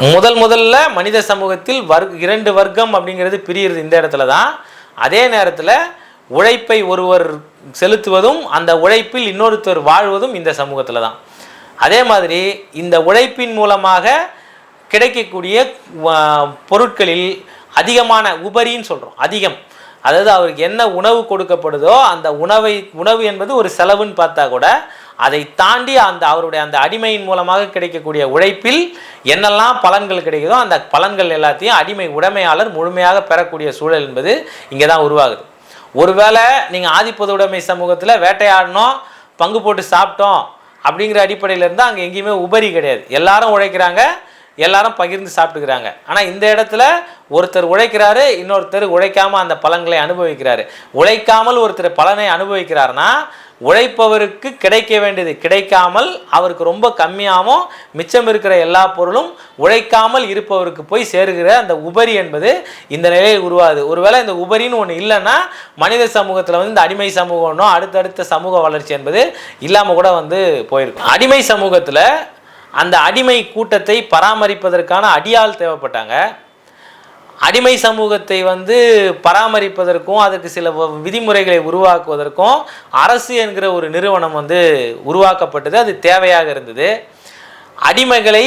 முதல்ல மனித சமூகத்தில் இரண்டு வர்க்கம் அப்படிங்கிறது பிரிகிறது இந்த இடத்துல தான். அதே நேரத்தில் உழைப்பை ஒருவர் செலுத்துவதும் அந்த உழைப்பில் இன்னொருத்தர் வாழ்வதும் இந்த சமூகத்தில் தான். அதே மாதிரி இந்த உழைப்பின் மூலமாக கிடைக்கக்கூடிய பொருட்களில் அதிகமான உபரின்னு சொல்கிறோம், அதிகம், அதாவது அவருக்கு என்ன உணவு கொடுக்கப்படுதோ அந்த உணவு என்பது ஒரு செலவுன்னு பார்த்தா கூட அதை தாண்டி அவருடைய அந்த அடிமையின் மூலமாக கிடைக்கக்கூடிய உழைப்பில் என்னெல்லாம் பலன்கள் கிடைக்குதோ அந்த பலன்கள் எல்லாத்தையும் அடிமை உடைமையாளர் முழுமையாக பெறக்கூடிய சூழல் என்பது இங்கே தான் உருவாகுது. ஒருவேளை நீங்கள் ஆதிப்பது உடைமை சமூகத்தில் வேட்டையாடணும், பங்கு போட்டு சாப்பிட்டோம் அப்படிங்கிற அடிப்படையில் இருந்தால் அங்கே எங்கேயுமே உபரி கிடையாது. எல்லாரும் உழைக்கிறாங்க, எல்லாரும் பகிர்ந்து சாப்பிட்டுக்கிறாங்க. ஆனால் இந்த இடத்துல ஒருத்தர் உழைக்கிறாரு, இன்னொருத்தர் உழைக்காமல் அந்த பலன்களை அனுபவிக்கிறாரு. உழைக்காமல் ஒருத்தர் பலனை அனுபவிக்கிறாருன்னா உழைப்பவருக்கு கிடைக்க வேண்டியது கிடைக்காமல் அவருக்கு ரொம்ப கம்மியாகவும் மிச்சம் இருக்கிற எல்லா பொருளும் உழைக்காமல் இருப்பவருக்கு போய் சேருகிற அந்த உபரி என்பது இந்த நிலையில் உருவாகுது. ஒருவேளை இந்த உபரின்னு ஒன்று இல்லைன்னா மனித சமூகத்தில் இந்த அடிமை சமூகம்னோ அடுத்தடுத்த சமூக வளர்ச்சி என்பது இல்லாமல் கூட போயிருக்கும். அடிமை சமூகத்தில் அந்த அடிமை கூட்டத்தை பராமரிப்பதற்கான அடியாள் தேவைப்பட்டாங்க. அடிமை சமூகத்தை பராமரிப்பதற்கும் அதற்கு சில விதிமுறைகளை உருவாக்குவதற்கும் அரசு என்கிற ஒரு நிறுவனம் உருவாக்கப்பட்டது. அது தேவையாக இருந்தது. அடிமைகளை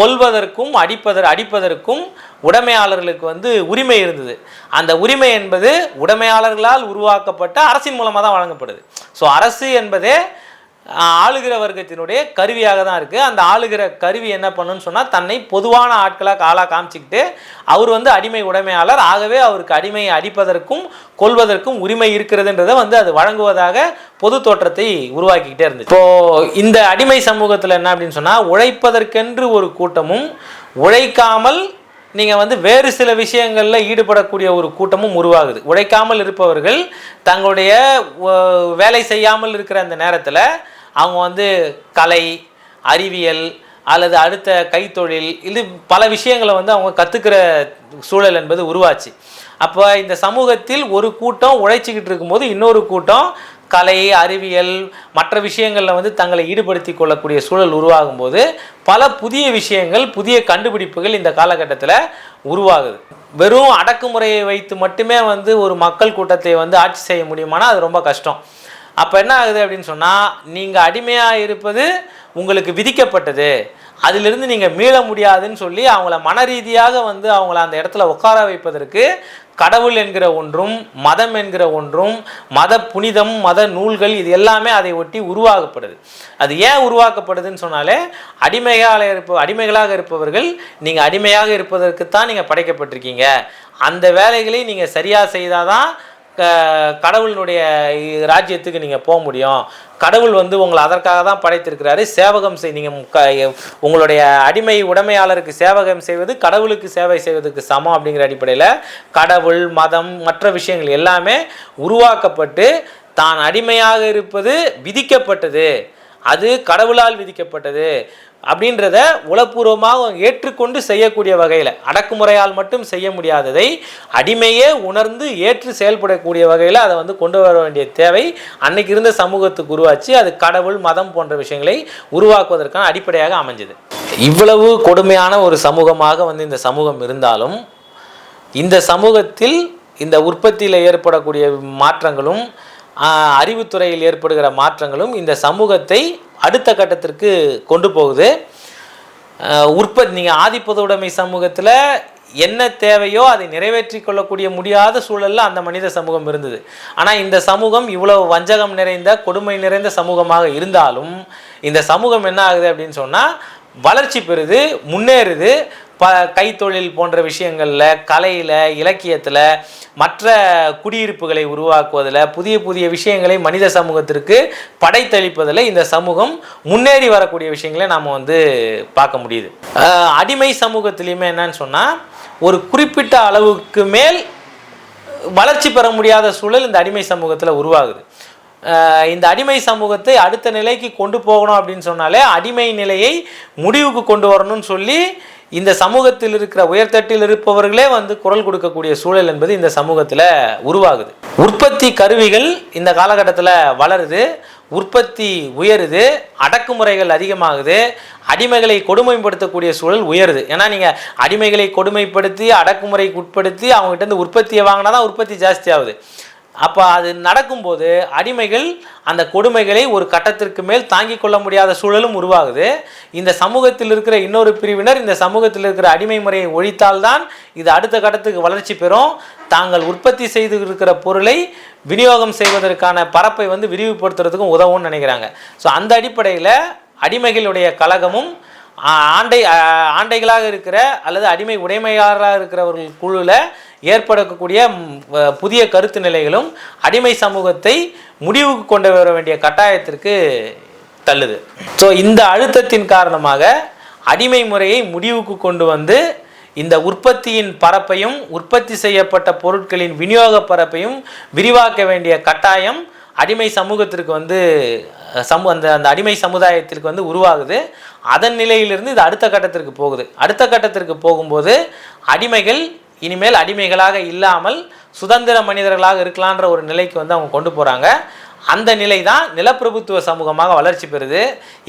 கொல்வதற்கும் அடிப்பதற்கும் உடைமையாளர்களுக்கு உரிமை இருந்தது. அந்த உரிமை என்பது உடைமையாளர்களால் உருவாக்கப்பட்ட அரசின் மூலமாக தான் வழங்கப்படுது. ஸோ அரசு என்பதே ஆளுகிற வர்க்கத்தினுடைய கருவியாக தான் இருக்குது. அந்த ஆளுகிற கருவி என்ன பண்ணுன்னு சொன்னால் தன்னை பொதுவான ஆட்களாக காமிச்சிக்கிட்டு அவர் அடிமை உடைமையாளர், ஆகவே அவருக்கு அடிமையை அடிப்பதற்கும் கொல்வதற்கும் உரிமை இருக்கிறதுன்றதை அது வழங்குவதாக பொது தோற்றத்தை உருவாக்கிக்கிட்டே இருந்துச்சு. இப்போது இந்த அடிமை சமூகத்தில் என்ன அப்படின்னு சொன்னால் உழைப்பதற்கென்று ஒரு கூட்டமும் உழைக்காமல் நீங்கள் வேறு சில விஷயங்களில் ஈடுபடக்கூடிய ஒரு கூட்டமும் உருவாகுது. உழைக்காமல் இருப்பவர்கள் தங்களுடைய வேலை செய்யாமல் இருக்கிற அந்த நேரத்தில் அவங்க கலை, அறிவியல் அல்லது அடுத்த கைத்தொழில் இது பல விஷயங்களை அவங்க கற்றுக்கிற சூழல் என்பது உருவாச்சு. அப்போ இந்த சமூகத்தில் ஒரு கூட்டம் உழைச்சிக்கிட்டு இருக்கும்போது இன்னொரு கூட்டம் கலை, அறிவியல் மற்ற விஷயங்களில் தங்களை ஈடுபடுத்தி கொள்ளக்கூடிய சூழல் உருவாகும் போது பல புதிய விஷயங்கள், புதிய கண்டுபிடிப்புகள் இந்த காலகட்டத்தில் உருவாகுது. வெறும் அடக்குமுறையை வைத்து மட்டுமே ஒரு மக்கள் கூட்டத்தை ஆட்சி செய்ய முடியுமானா அது ரொம்ப கஷ்டம். அப்போ என்ன ஆகுது அப்படின்னு சொன்னால் நீங்கள் அடிமையாக இருப்பது உங்களுக்கு விதிக்கப்பட்டது, அதிலிருந்து நீங்கள் மீள முடியாதுன்னு சொல்லி அவங்கள மன ரீதியாக அவங்கள அந்த இடத்துல உட்கார வைப்பதற்கு கடவுள் என்கிற ஒன்றும் மதம் என்கிற ஒன்றும் மத புனிதம், மத நூல்கள் இது எல்லாமே அதை ஒட்டி உருவாக்கப்படுது. அது ஏன் உருவாக்கப்படுதுன்னு சொன்னாலே அடிமைகளாக இருப்பவர்கள் நீங்கள் அடிமையாக இருப்பதற்குத்தான் நீங்கள் படைக்கப்பட்டிருக்கீங்க. அந்த வேலைகளை நீங்கள் சரியாக செய்தால் தான் கடவுளினுடைய ராஜ்யத்துக்கு நீங்கள் போக முடியும். கடவுள் உங்களை அதற்காக தான் படைத்திருக்கிறாரு. சேவகம் நீங்கள் உங்களுடைய அடிமை உடைமையாளருக்கு சேவகம் செய்வது கடவுளுக்கு சேவை செய்வதற்கு சமம் அப்படிங்கிற அடிப்படையில் கடவுள், மதம், மற்ற விஷயங்கள் எல்லாமே உருவாக்கப்பட்டு தான் அடிமையாக இருப்பது விதிக்கப்பட்டது, அது கடவுளால் விதிக்கப்பட்டது அப்படின்றத உளப்பூர்வமாக ஏற்றுக்கொண்டு செய்யக்கூடிய வகையில், அடக்குமுறையால் மட்டும் செய்ய முடியாததை அடிமையே உணர்ந்து ஏற்று செயல்படக்கூடிய வகையில் அதை கொண்டு வர வேண்டிய தேவை அன்னைக்கு இருந்த சமூகத்துக்கு உருவாச்சு. அது கடவுள், மதம் போன்ற விஷயங்களை உருவாக்குவதற்கான அடிப்படையாக அமைஞ்சது. இவ்வளவு கொடுமையான ஒரு சமூகமாக இந்த சமூகம் இருந்தாலும் இந்த சமூகத்தில் இந்த உற்பத்தியில் ஏற்படக்கூடிய மாற்றங்களும் அறிவுத்துறையில் ஏற்படுகிற மாற்றங்களும் இந்த சமூகத்தை அடுத்த கட்டத்திற்கு கொண்டு போகுது. நீங்கள் ஆதிப்பது உடைமை சமூகத்தில் என்ன தேவையோ அதை நிறைவேற்றி கொள்ளக்கூடிய முடியாத சூழலில் அந்த மனித சமூகம் இருந்தது. ஆனால் இந்த சமூகம் இவ்வளவு வஞ்சகம் நிறைந்த, கொடுமை நிறைந்த சமூகமாக இருந்தாலும் இந்த சமூகம் என்ன ஆகுது அப்படின்னு சொன்னால் வளர்ச்சி பெறுது, முன்னேறுது. கைத்தொழில் போன்ற விஷயங்களில், கலையில், இலக்கியத்தில், மற்ற குடியிருப்புகளை உருவாக்குவதில், புதிய புதிய விஷயங்களை மனித சமூகத்திற்கு படைத்தளிப்பதில் இந்த சமூகம் முன்னேறி வரக்கூடிய விஷயங்களை நாம் பார்க்க முடியுது. அடிமை சமூகத்திலையுமே என்னன்னு சொன்னால் ஒரு குறிப்பிட்ட அளவுக்கு மேல் வளர்ச்சி பெற முடியாத சூழல் இந்த அடிமை சமூகத்தில் உருவாகுது. இந்த அடிமை சமூகத்தை அடுத்த நிலைக்கு கொண்டு போகணும் அப்படின்னு சொன்னாலே அடிமை நிலையை முடிவுக்கு கொண்டு வரணும்னு சொல்லி இந்த சமூகத்தில் இருக்கிற உயர்தட்டில் இருப்பவர்களே வந்து குரல் கொடுக்கக்கூடிய சூழல் என்பது இந்த சமூகத்தில் உருவாகுது. உற்பத்தி கருவிகள் இந்த காலகட்டத்தில் வளருது, உற்பத்தி உயருது, அடக்குமுறைகள் அதிகமாகுது, அடிமைகளை கொடுமைப்படுத்தக்கூடிய சூழல் உயருது. ஏன்னா நீங்கள் அடிமைகளை கொடுமைப்படுத்தி அடக்குமுறைக்கு உட்படுத்தி அவங்ககிட்ட இருந்து உற்பத்தியை வாங்கினா தான் உற்பத்தி ஜாஸ்தி ஆகுது. அப்போ அது நடக்கும்போது அடிமைகள் அந்த கொடுமைகளை ஒரு கட்டத்திற்கு மேல் தாங்கிக் கொள்ள முடியாத சூழலும் உருவாகுது. இந்த சமூகத்தில் இருக்கிற இன்னொரு பிரிவினர் இந்த சமூகத்தில் இருக்கிற அடிமை முறையை ஒழித்தால்தான் இது அடுத்த கட்டத்துக்கு வளர்ச்சி பெறும், தாங்கள் உற்பத்தி செய்து இருக்கிற பொருளை விநியோகம் செய்வதற்கான பரப்பை வந்து விரிவுபடுத்துறதுக்கும் உதவும்னு நினைக்கிறாங்க. ஸோ அந்த அடிப்படையில் அடிமைகளுடைய கழகமும் ஆண்டைகளாக இருக்கிற அல்லது அடிமை உடைமையாளராக இருக்கிறவர்கள் குழுவில் ஏற்படக்கூடிய புதிய கருத்து நிலைகளும் அடிமை சமூகத்தை முடிவுக்கு கொண்டு வர வேண்டிய கட்டாயத்திற்கு தள்ளுது. ஸோ இந்த அழுத்தத்தின் காரணமாக அடிமை முறையை முடிவுக்கு கொண்டு வந்து இந்த உற்பத்தியின் பரப்பையும் உற்பத்தி செய்யப்பட்ட பொருட்களின் விநியோக பரப்பையும் விரிவாக்க வேண்டிய கட்டாயம் அடிமை சமூகத்திற்கு வந்து அந்த அடிமை சமுதாயத்திற்கு வந்து உருவாகுது. அதன் நிலையிலிருந்து இது அடுத்த கட்டத்திற்கு போகுது. அடுத்த கட்டத்திற்கு போகும்போது அடிமைகள் இனிமேல் அடிமைகளாக இல்லாமல் சுதந்திர மனிதர்களாக இருக்கலான்ற ஒரு நிலைக்கு வந்து அவங்க கொண்டு போகிறாங்க. அந்த நிலை தான் நிலப்பிரபுத்துவ சமூகமாக வளர்ச்சி பெறுது.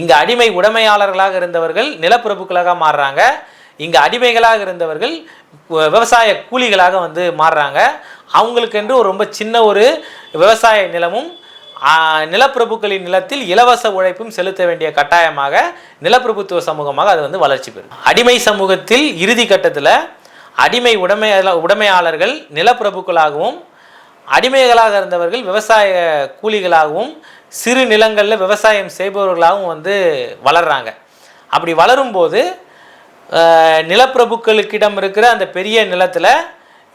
இங்கே அடிமை உடைமையாளர்களாக இருந்தவர்கள் நிலப்பிரபுக்களாக மாறுறாங்க, இங்கே அடிமைகளாக இருந்தவர்கள் விவசாய கூலிகளாக வந்து மாறுறாங்க. அவங்களுக்கென்று ஒரு ரொம்ப சின்ன ஒரு விவசாய நிலமும் நிலப்பிரபுக்களின் நிலத்தில் இலவச உழைப்பும் செலுத்த வேண்டிய கட்டாயமாக நிலப்பிரபுத்துவ சமூகமாக அது வந்து வளர்ச்சி பெறும். அடிமை சமூகத்தில் இறுதி கட்டத்தில் அடிமை உடைமையாளர்கள் நிலப்பிரபுக்களாகவும் அடிமைகளாக இருந்தவர்கள் விவசாய கூலிகளாகவும் சிறு நிலங்களில் விவசாயம் செய்பவர்களாகவும் வந்து வளர்கிறாங்க. அப்படி வளரும்போது நிலப்பிரபுக்களுக்கிடம் இருக்கிற அந்த பெரிய நிலத்தில்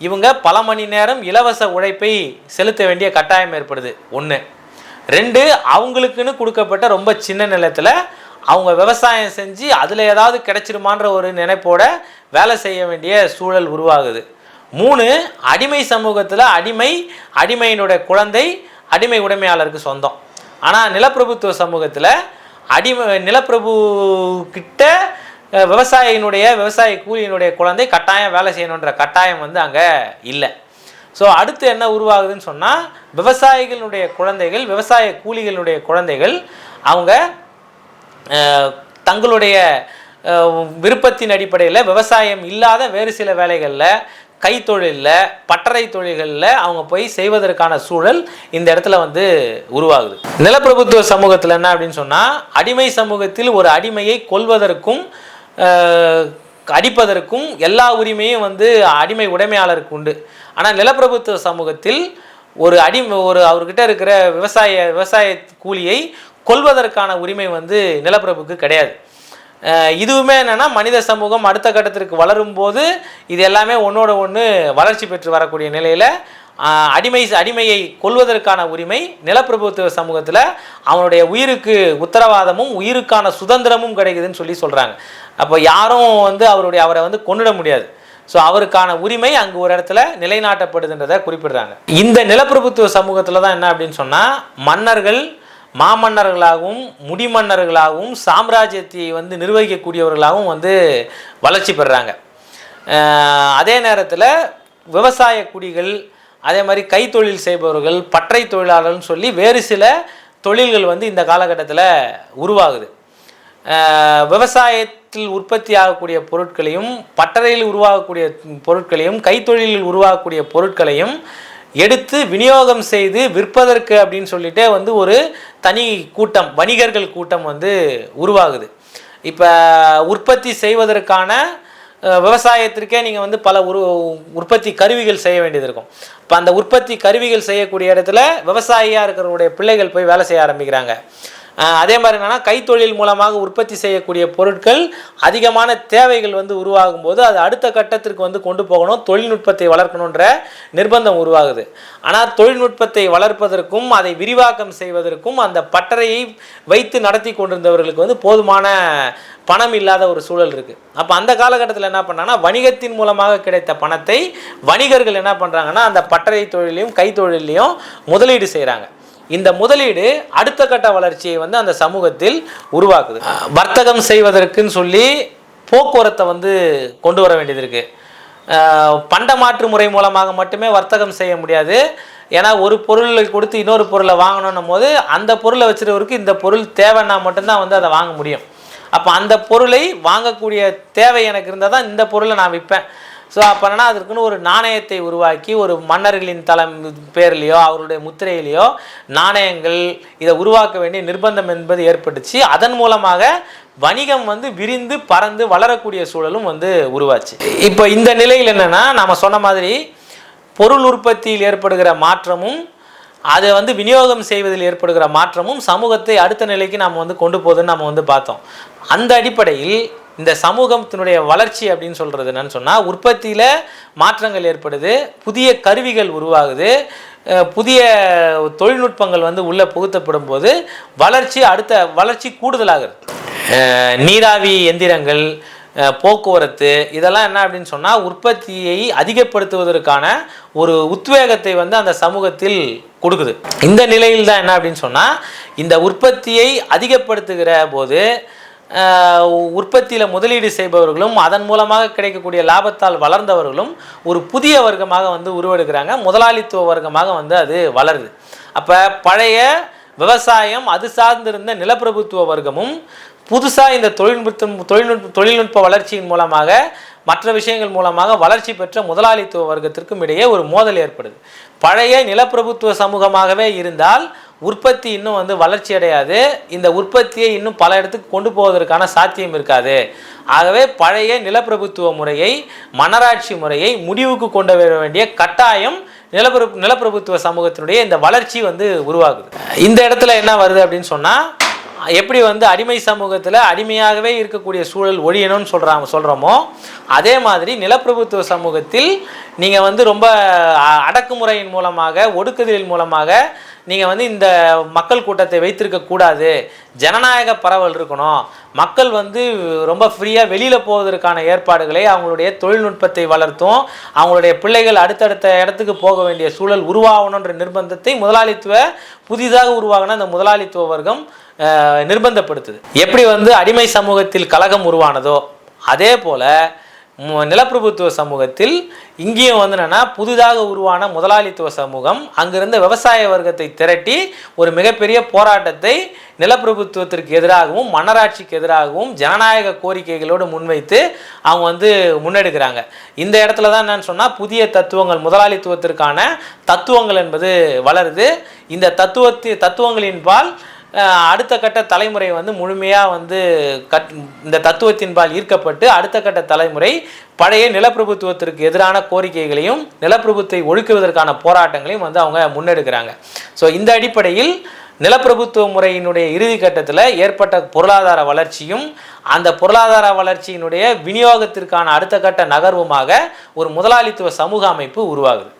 இவங்க பல மணி நேரம் இலவச உழைப்பை செலுத்த வேண்டிய கட்டாயம் ஏற்படுது. 1. 2, அவங்களுக்குன்னு கொடுக்கப்பட்ட ரொம்ப சின்ன நிலத்தில் அவங்க விவசாயம் செஞ்சு அதில் ஏதாவது கிடைச்சிருமான்ற ஒரு நினைப்போட வேலை செய்ய வேண்டிய சூழல் உருவாகுது. 3, அடிமை சமூகத்தில் அடிமையினுடைய குழந்தை அடிமை உடைமையாளருக்கு சொந்தம். ஆனால் நிலப்பிரபுத்துவ சமூகத்தில் நிலப்பிரபு கிட்ட விவசாய கூலியினுடைய குழந்தை கட்டாயம் வேலை செய்யணுன்ற கட்டாயம் வந்து அங்கே இல்லை. ஸோ அடுத்து என்ன உருவாகுதுன்னு சொன்னால் விவசாயிகளுடைய குழந்தைகள் விவசாய கூலிகளுடைய குழந்தைகள் அவங்க தங்களுடைய விருப்பத்தின் அடிப்படையில் விவசாயம் இல்லாத வேறு சில வேலைகளில் கைத்தொழிலில் பட்டறை தொழில்களில் அவங்க போய் செய்வதற்கான சூழல் இந்த இடத்துல வந்து உருவாகுது. நிலப்பிரபுத்துவ சமூகத்தில் என்ன அப்படின்னு சொன்னால் அடிமை சமூகத்தில் ஒரு அடிமையை கொல்வதற்கும் அடிப்பதற்கும் எல்லா உரிமையும் வந்து அடிமை உடைமையாளருக்கு உண்டு. ஆனால் நிலப்பிரபுத்துவ சமூகத்தில் ஒரு அவர்கிட்ட இருக்கிற விவசாய கூலியை கொல்வதற்கான உரிமை வந்து நிலப்பிரபுக்கு கிடையாது. இதுவுமே என்னென்னா மனித சமூகம் அடுத்த கட்டத்திற்கு வளரும் போது இது எல்லாமே ஒன்றோட ஒன்று வளர்ச்சி பெற்று வரக்கூடிய நிலையில் அடிமையை கொல்வதற்கான உரிமை நிலப்பிரபுத்துவ சமூகத்தில் அவனுடைய உயிருக்கு உத்தரவாதமும் உயிருக்கான சுதந்திரமும் கிடைக்குதுன்னு சொல்கிறாங்க. அப்போ யாரும் வந்து அவரை வந்து கொன்னிட முடியாது. ஸோ அவருக்கான உரிமை அங்கு ஒரு இடத்துல நிலைநாட்டப்படுதுன்றதை குறிப்பிடுறாங்க. இந்த நிலப்பிரபுத்துவ சமூகத்தில் தான் என்ன அப்படின்னு சொன்னால் மன்னர்கள் மாமன்னர்களாகவும் முடிமன்னர்களாகவும் சாம்ராஜ்யத்தை வந்து நிர்வகிக்கக்கூடியவர்களாகவும் வந்து வளர்ச்சி பெறுறாங்க. அதே நேரத்தில் விவசாய குடிகள் அதே மாதிரி கைத்தொழில் செய்பவர்கள் பட்டறை தொழிலாளர்கள்னு சொல்லி வேறு சில தொழில்கள் வந்து இந்த காலகட்டத்தில் உருவாகுது. விவசாயத்தில் உற்பத்தி ஆகக்கூடிய பொருட்களையும் பட்டறையில் உருவாகக்கூடிய பொருட்களையும் கைத்தொழிலில் உருவாகக்கூடிய பொருட்களையும் எடுத்து விநியோகம் செய்து விற்பதற்கு அப்படின்னு சொல்லிட்டு வந்து ஒரு தனி கூட்டம் வணிகர்கள் கூட்டம் வந்து உருவாகுது. இப்போ உற்பத்தி செய்வதற்கான விவசாயத்திற்கே நீங்கள் வந்து பல உற்பத்தி கருவிகள் செய்ய வேண்டியது இருக்கும். இப்போ அந்த உற்பத்தி கருவிகள் செய்யக்கூடிய இடத்துல விவசாயியாக இருக்கிறவருடைய பிள்ளைகள் போய் வேலை செய்ய ஆரம்பிக்கிறாங்க. அதே மாதிரி என்னென்னா கைத்தொழில் மூலமாக உற்பத்தி செய்யக்கூடிய பொருட்கள் அதிகமான தேவைகள் வந்து உருவாகும் போது அது அடுத்த கட்டத்திற்கு வந்து கொண்டு போகணும், தொழில்நுட்பத்தை வளர்க்கணுன்ற நிர்பந்தம் உருவாகுது. ஆனால் தொழில்நுட்பத்தை வளர்ப்பதற்கும் அதை விரிவாக்கம் செய்வதற்கும் அந்த பட்டறையை வைத்து நடத்தி கொண்டிருந்தவர்களுக்கு வந்து போதுமான பணம் இல்லாத ஒரு சூழல் இருக்குது. அப்போ அந்த காலகட்டத்தில் என்ன பண்ணாங்கன்னா வணிகத்தின் மூலமாக கிடைத்த பணத்தை வணிகர்கள் என்ன பண்ணுறாங்கன்னா அந்த பட்டறை தொழிலையும் கைத்தொழிலையும் முதலீடு செய்கிறாங்க. இந்த முதலீடு அடுத்த கட்ட வளர்ச்சியை வந்து அந்த சமூகத்தில் உருவாக்குது. வர்த்தகம் செய்வதற்குன்னு சொல்லி போக்குவரத்தை வந்து கொண்டு வர வேண்டியது இருக்குது. பண்ட மாற்று முறை மூலமாக மட்டுமே வர்த்தகம் செய்ய முடியாது. ஏன்னா ஒரு பொருளை கொடுத்து இன்னொரு பொருளை வாங்கணும் போது அந்த பொருளை வச்சுருவருக்கு இந்த பொருள் தேவைன்னா மட்டும்தான் வந்து அதை வாங்க முடியும். அப்போ அந்த பொருளை வாங்கக்கூடிய தேவை எனக்கு இருந்தால் தான் இந்த பொருளை நான் விற்பேன். ஸோ அப்போ என்னன்னா அதற்குன்னு ஒரு நாணயத்தை உருவாக்கி ஒரு மன்னர்களின் பேர்லேயோ அவருடைய முத்திரையிலையோ நாணயங்கள் இதை உருவாக்க வேண்டிய நிர்பந்தம் என்பது ஏற்பட்டுச்சு. அதன் மூலமாக வணிகம் வந்து விரிந்து பறந்து வளரக்கூடிய சூழலும் வந்து உருவாச்சு. இப்போ இந்த நிலையில் என்னென்னா நாம் சொன்ன மாதிரி பொருள் உற்பத்தியில் ஏற்படுகிற மாற்றமும் அதை வந்து விநியோகம் செய்வதில் ஏற்படுகிற மாற்றமும் சமூகத்தை அடுத்த நிலைக்கு நாம் வந்து கொண்டு போகுதுன்னு நம்ம வந்து பார்த்தோம். அந்த அடிப்படையில் இந்த சமூகத்தினுடைய வளர்ச்சி அப்படின்னு சொல்கிறது என்னன்னு சொன்னால் உற்பத்தியில் மாற்றங்கள் ஏற்படுது, புதிய கருவிகள் உருவாகுது, புதிய தொழில்நுட்பங்கள் வந்து உள்ளே புகுத்தப்படும் போது வளர்ச்சி கூடுதலாகிறது. நீராவி எந்திரங்கள், போக்குவரத்து இதெல்லாம் என்ன அப்படின்னு சொன்னால் உற்பத்தியை அதிகப்படுத்துவதற்கான ஒரு உத்வேகத்தை வந்து அந்த சமூகத்தில் கொடுக்குது. இந்த நிலையில் தான் என்ன அப்படின்னு சொன்னால் இந்த உற்பத்தியை அதிகப்படுத்துகிற போது உற்பத்தியில் முதலீடு செய்பவர்களும் அதன் மூலமாக கிடைக்கக்கூடிய லாபத்தால் வளர்ந்தவர்களும் ஒரு புதிய வர்க்கமாக வந்து உருவெடுக்கிறாங்க, முதலாளித்துவ வர்க்கமாக வந்து அது வளருது. அப்போ பழைய விவசாயம் அது சார்ந்திருந்த நிலப்பிரபுத்துவ வர்க்கமும் புதுசாக இந்த தொழில்நுட்ப வளர்ச்சியின் மூலமாக மற்ற விஷயங்கள் மூலமாக வளர்ச்சி பெற்ற முதலாளித்துவ வர்க்கத்திற்கும் இடையே ஒரு மோதல் ஏற்படுது. பழைய நிலப்பிரபுத்துவ சமூகமாகவே இருந்தால் உற்பத்தி இன்னும் வந்து வளர்ச்சி அடையாது, இந்த உற்பத்தியை இன்னும் பல இடத்துக்கு கொண்டு போவதற்கான சாத்தியம் இருக்காது. ஆகவே பழைய நிலப்பிரபுத்துவ முறையை, மன்னராட்சி முறையை முடிவுக்கு கொண்டு வர வேண்டிய கட்டாயம் நிலப்பிரபுத்துவ சமூகத்தினுடைய இந்த வளர்ச்சி வந்து உருவாகுது. இந்த இடத்துல என்ன வருது அப்படின்னு சொன்னால் எப்படி வந்து அடிமை சமூகத்தில் அடிமையாகவே இருக்கக்கூடிய சூழல் ஒழியணும்னு சொல்கிறோமோ அதே மாதிரி நிலப்பிரபுத்துவ சமூகத்தில் நீங்கள் வந்து ரொம்ப அடக்குமுறையின் மூலமாக ஒடுக்குதலின் மூலமாக நீங்கள் வந்து இந்த மக்கள் கூட்டத்தை வைத்திருக்கக்கூடாது, ஜனநாயக பரவல் இருக்கணும், மக்கள் வந்து ரொம்ப ஃப்ரீயாக வெளியில் போவதற்கான ஏற்பாடுகளை அவங்களுடைய தொழில்நுட்பத்தை வளர்த்தும் அவங்களுடைய பிள்ளைகள் அடுத்தடுத்த இடத்துக்கு போக வேண்டிய சூழல் உருவாகணுன்ற நிர்பந்தத்தை புதிதாக உருவாகின அந்த முதலாளித்துவ வர்க்கம் நிர்பந்தப்படுத்துது. எப்படி வந்து அடிமை சமூகத்தில் கலகம் உருவானதோ அதே போல் நிலப்பிரபுத்துவ சமூகத்தில் இங்கேயும் வந்து என்னென்னா புதிதாக உருவான முதலாளித்துவ சமூகம் அங்கிருந்த விவசாய வர்க்கத்தை திரட்டி ஒரு மிகப்பெரிய போராட்டத்தை நிலப்பிரபுத்துவத்திற்கு எதிராகவும் மன்னராட்சிக்கு எதிராகவும் ஜனநாயக கோரிக்கைகளோடு முன்வைத்து அவங்க வந்து முன்னெடுக்கிறாங்க. இந்த இடத்துல தான் என்னன்னு சொன்னால் புதிய தத்துவங்கள், முதலாளித்துவத்திற்கான தத்துவங்கள் என்பது வளருது. இந்த தத்துவங்களின்பால் அடுத்த கட்ட தலைமுறை வந்து முழுமையாக வந்து இந்த தத்துவத்தின்பால் ஈர்க்கப்பட்டு அடுத்த கட்ட தலைமுறை பழைய நிலப்பிரபுத்துவத்திற்கு எதிரான கோரிக்கைகளையும் நிலப்பிரபுத்தை ஒழிக்குவதற்கான போராட்டங்களையும் வந்து அவங்க முன்னெடுக்கிறாங்க. ஸோ இந்த அடிப்படையில் நிலப்பிரபுத்துவ முறையினுடைய இறுதி கட்டத்தில் ஏற்பட்ட பொருளாதார வளர்ச்சியும் அந்த பொருளாதார வளர்ச்சியினுடைய விநியோகத்திற்கான அடுத்த கட்ட நகர்வுமாக ஒரு முதலாளித்துவ சமூக அமைப்பு உருவாகுது.